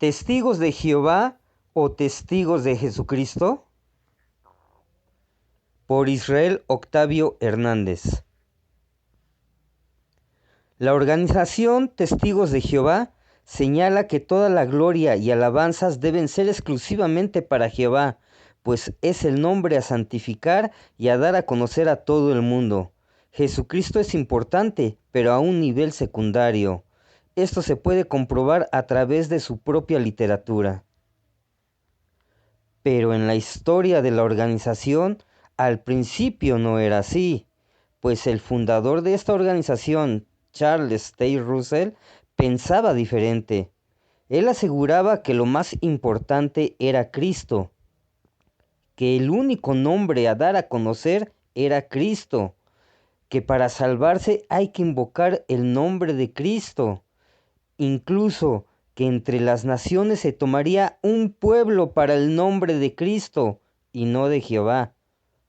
¿Testigos de Jehová o testigos de Jesucristo? Por Israel Octavio Hernández. La organización Testigos de Jehová señala que toda la gloria y alabanzas deben ser exclusivamente para Jehová, pues es el nombre a santificar y a dar a conocer a todo el mundo. Jesucristo es importante, pero a un nivel secundario. Esto se puede comprobar a través de su propia literatura. Pero en la historia de la organización, al principio no era así, pues el fundador de esta organización, Charles Taze Russell, pensaba diferente. Él aseguraba que lo más importante era Cristo, que el único nombre a dar a conocer era Cristo, que para salvarse hay que invocar el nombre de Cristo, incluso que entre las naciones se tomaría un pueblo para el nombre de Cristo y no de Jehová.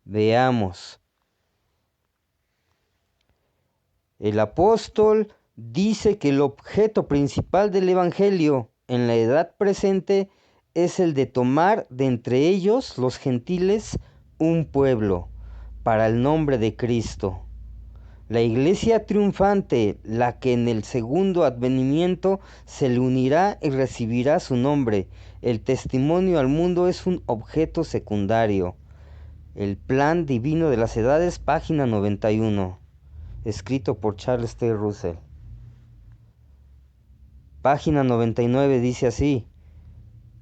Veamos. El apóstol dice que el objeto principal del Evangelio en la edad presente es el de tomar de entre ellos, los gentiles, un pueblo para el nombre de Cristo. La iglesia triunfante, la que en el segundo advenimiento se le unirá y recibirá su nombre. El testimonio al mundo es un objeto secundario. El plan divino de las edades, página 91, escrito por Charles Taze Russell. Página 99 dice así: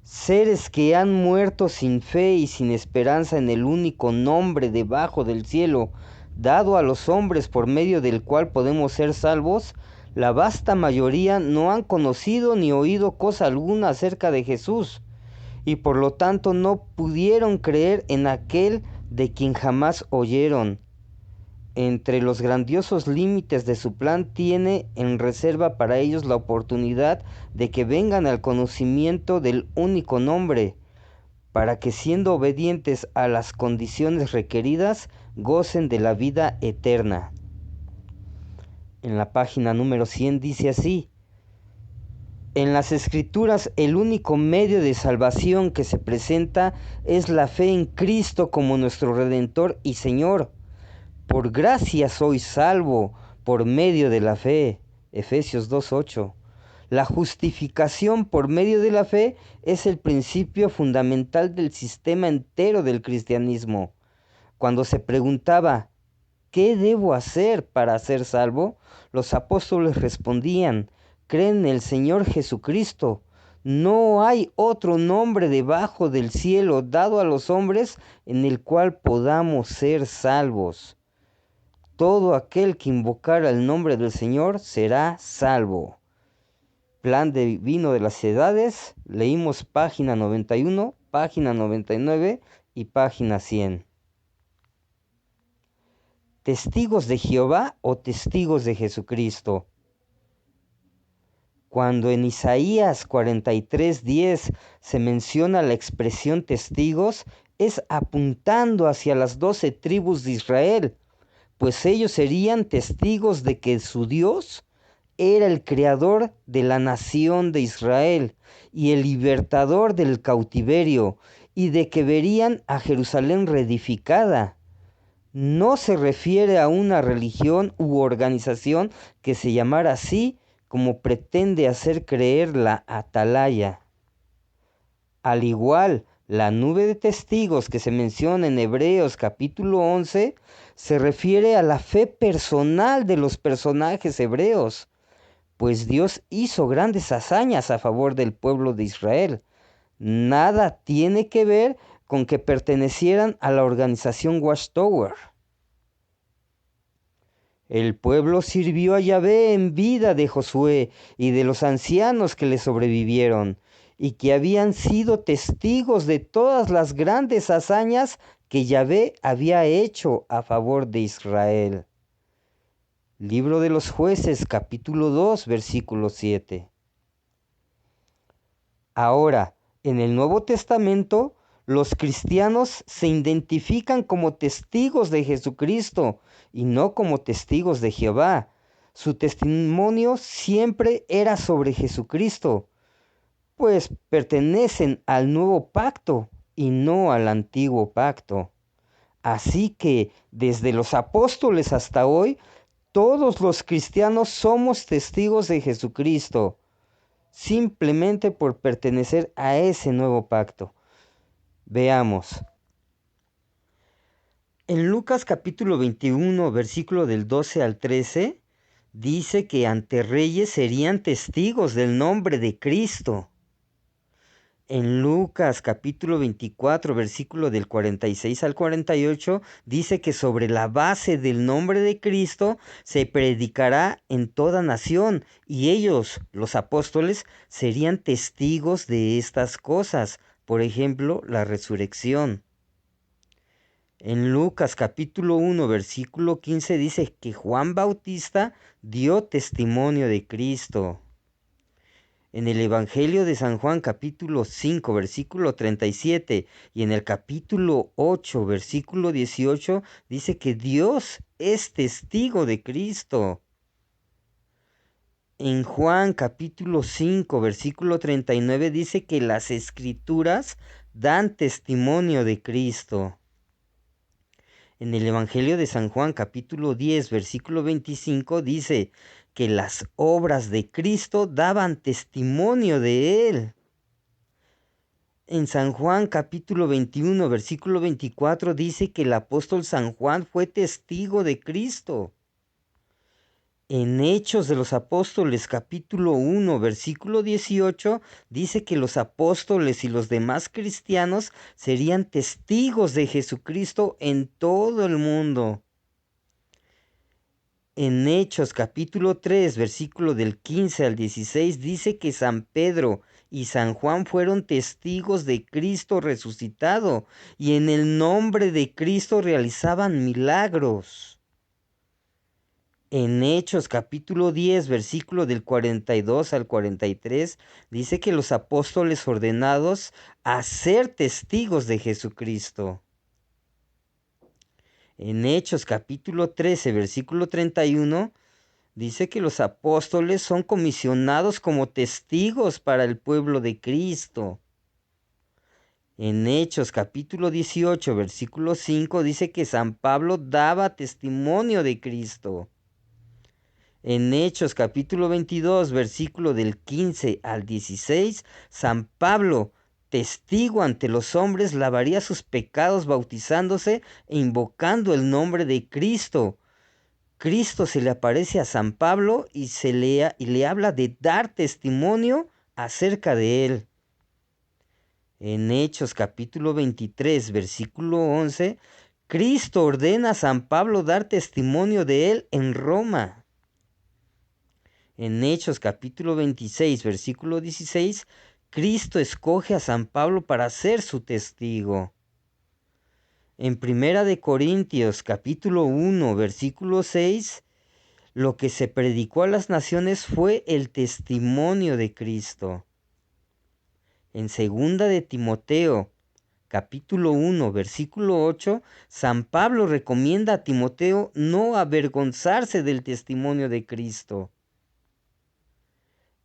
seres que han muerto sin fe y sin esperanza en el único nombre debajo del cielo, dado a los hombres por medio del cual podemos ser salvos, la vasta mayoría no han conocido ni oído cosa alguna acerca de Jesús, y por lo tanto no pudieron creer en aquel de quien jamás oyeron. Entre los grandiosos límites de su plan tiene en reserva para ellos la oportunidad de que vengan al conocimiento del único nombre, para que siendo obedientes a las condiciones requeridas, gocen de la vida eterna. En la página número 100 dice así: en las Escrituras el único medio de salvación que se presenta es la fe en Cristo como nuestro Redentor y Señor. Por gracia soy salvo por medio de la fe. Efesios 2:8. La justificación por medio de la fe es el principio fundamental del sistema entero del cristianismo. Cuando se preguntaba, ¿qué debo hacer para ser salvo?, los apóstoles respondían, cree en el Señor Jesucristo. No hay otro nombre debajo del cielo dado a los hombres en el cual podamos ser salvos. Todo aquel que invocara el nombre del Señor será salvo. Plan divino de las edades, leímos página 91, página 99 y página 100. ¿Testigos de Jehová o testigos de Jesucristo? Cuando en Isaías 43:10 se menciona la expresión testigos, es apuntando hacia las 12 tribus de Israel, pues ellos serían testigos de que su Dios era el creador de la nación de Israel y el libertador del cautiverio, y de que verían a Jerusalén reedificada. No se refiere a una religión u organización que se llamara así, como pretende hacer creer la atalaya. Al igual, la nube de testigos que se menciona en Hebreos capítulo 11 se refiere a la fe personal de los personajes hebreos, pues Dios hizo grandes hazañas a favor del pueblo de Israel. Nada tiene que ver con que pertenecieran a la organización Watchtower. El pueblo sirvió a Yahvé en vida de Josué y de los ancianos que le sobrevivieron, y que habían sido testigos de todas las grandes hazañas que Yahvé había hecho a favor de Israel. Libro de los Jueces, capítulo 2, versículo 7. Ahora, en el Nuevo Testamento, los cristianos se identifican como testigos de Jesucristo y no como testigos de Jehová. Su testimonio siempre era sobre Jesucristo. pues pertenecen al nuevo pacto y no al antiguo pacto. Así que desde los apóstoles hasta hoy, todos los cristianos somos testigos de Jesucristo, simplemente por pertenecer a ese nuevo pacto. Veamos. En Lucas capítulo 21, versículo del 12 al 13, dice que ante reyes serían testigos del nombre de Cristo. En Lucas capítulo 24, versículo del 46 al 48, dice que sobre la base del nombre de Cristo se predicará en toda nación, y ellos, los apóstoles, serían testigos de estas cosas. Por ejemplo, la resurrección. En Lucas capítulo 1, versículo 15 dice que Juan Bautista dio testimonio de Cristo. En el Evangelio de San Juan capítulo 5, versículo 37 y en el capítulo 8, versículo 18 dice que Dios es testigo de Cristo. En Juan capítulo 5, versículo 39 dice que las escrituras dan testimonio de Cristo. En el Evangelio de San Juan capítulo 10, versículo 25 dice que las obras de Cristo daban testimonio de Él. En San Juan capítulo 21, versículo 24 dice que el apóstol San Juan fue testigo de Cristo. En Hechos de los Apóstoles capítulo 1, versículo 18 dice que los apóstoles y los demás cristianos serían testigos de Jesucristo en todo el mundo. En Hechos capítulo 3, versículo del 15 al 16, dice que San Pedro y San Juan fueron testigos de Cristo resucitado y en el nombre de Cristo realizaban milagros. En Hechos capítulo 10, versículo del 42 al 43, dice que los apóstoles ordenados a ser testigos de Jesucristo. En Hechos capítulo 13, versículo 31, dice que los apóstoles son comisionados como testigos para el pueblo de Cristo. En Hechos capítulo 18, versículo 5, dice que San Pablo daba testimonio de Cristo. En Hechos capítulo 22, versículo del 15 al 16, San Pablo, testigo ante los hombres, lavaría sus pecados bautizándose e invocando el nombre de Cristo. Cristo se le aparece a San Pablo y le habla de dar testimonio acerca de él. En Hechos capítulo 23, versículo 11, Cristo ordena a San Pablo dar testimonio de él en Roma. En Hechos capítulo 26, versículo 16, Cristo escoge a San Pablo para ser su testigo. En Primera de Corintios capítulo 1, versículo 6, lo que se predicó a las naciones fue el testimonio de Cristo. En Segunda de Timoteo capítulo 1, versículo 8, San Pablo recomienda a Timoteo no avergonzarse del testimonio de Cristo.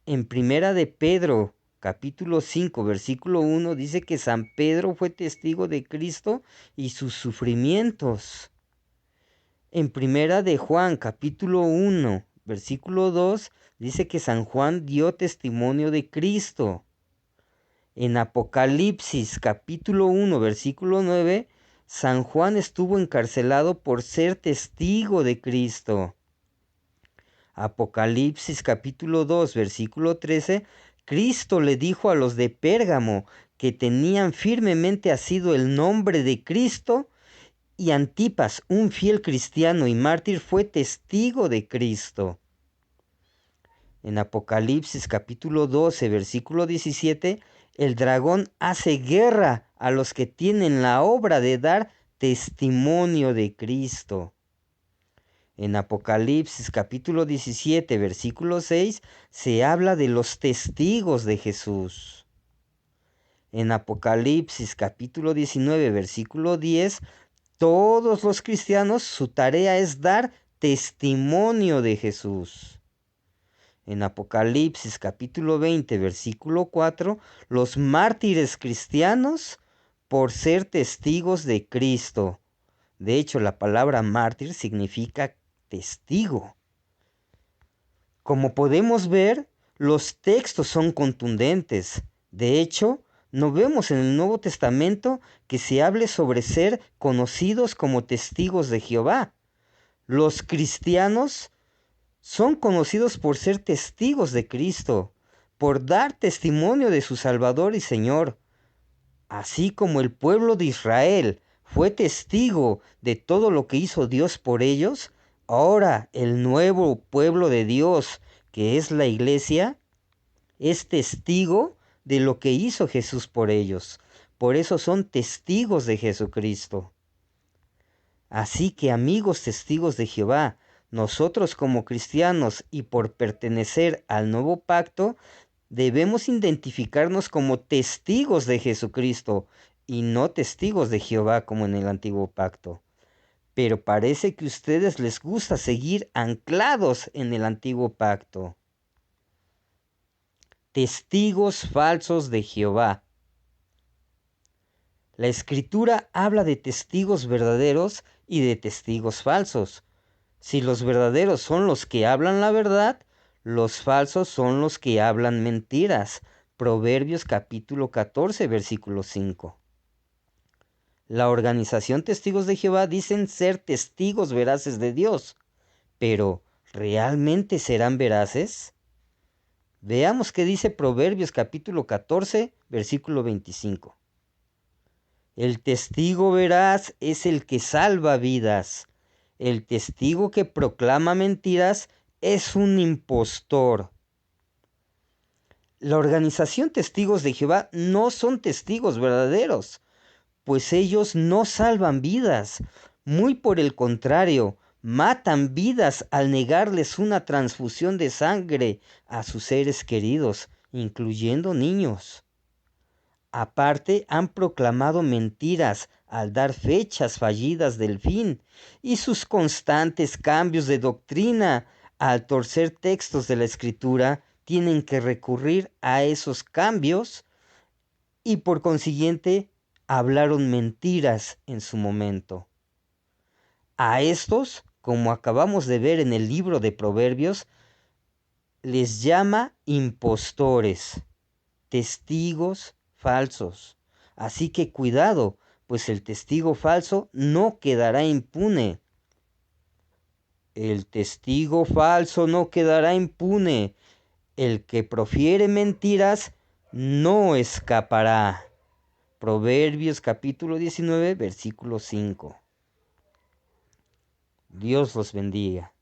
En Primera de Pedro, capítulo 5, versículo 1, dice que San Pedro fue testigo de Cristo y sus sufrimientos. En Primera de Juan, capítulo 1, versículo 2, dice que San Juan dio testimonio de Cristo. En Apocalipsis, capítulo 1, versículo 9, San Juan estuvo encarcelado por ser testigo de Cristo. Apocalipsis capítulo 2, versículo 13, Cristo le dijo a los de Pérgamo que tenían firmemente asido el nombre de Cristo, y Antipas, un fiel cristiano y mártir, fue testigo de Cristo. En Apocalipsis capítulo 12, versículo 17, el dragón hace guerra a los que tienen la obra de dar testimonio de Cristo. En Apocalipsis capítulo 17, versículo 6, se habla de los testigos de Jesús. En Apocalipsis capítulo 19, versículo 10, todos los cristianos, su tarea es dar testimonio de Jesús. en Apocalipsis capítulo 20, versículo 4, los mártires cristianos por ser testigos de Cristo. De hecho, la palabra mártir significa testigo. Como podemos ver, los textos son contundentes. De hecho, no vemos en el Nuevo Testamento que se hable sobre ser conocidos como testigos de Jehová. Los cristianos son conocidos por ser testigos de Cristo, por dar testimonio de su Salvador y Señor. Así como el pueblo de Israel fue testigo de todo lo que hizo Dios por ellos, ahora el nuevo pueblo de Dios, que es la iglesia, es testigo de lo que hizo Jesús por ellos. Por eso son testigos de Jesucristo. Así que, amigos testigos de Jehová, nosotros como cristianos y por pertenecer al nuevo pacto, debemos identificarnos como testigos de Jesucristo y no testigos de Jehová como en el antiguo pacto. Pero parece que a ustedes les gusta seguir anclados en el antiguo pacto. Testigos falsos de Jehová. La Escritura habla de testigos verdaderos y de testigos falsos. Si los verdaderos son los que hablan la verdad, los falsos son los que hablan mentiras. Proverbios capítulo 14, versículo 5. La organización Testigos de Jehová dicen ser testigos veraces de Dios, pero ¿realmente serán veraces? Veamos qué dice Proverbios capítulo 14, versículo 25. El testigo veraz es el que salva vidas. El testigo que proclama mentiras es un impostor. La organización Testigos de Jehová no son testigos verdaderos, pues ellos no salvan vidas. Muy por el contrario, matan vidas al negarles una transfusión de sangre a sus seres queridos, incluyendo niños. Aparte, han proclamado mentiras al dar fechas fallidas del fin y sus constantes cambios de doctrina al torcer textos de la Escritura tienen que recurrir a esos cambios y por consiguiente hablaron mentiras en su momento. A estos, como acabamos de ver en el libro de Proverbios, les llama impostores, testigos falsos. Así que cuidado, pues el testigo falso no quedará impune. El testigo falso no quedará impune. El que profiere mentiras no escapará. Proverbios capítulo 19, versículo 5. Dios los bendiga.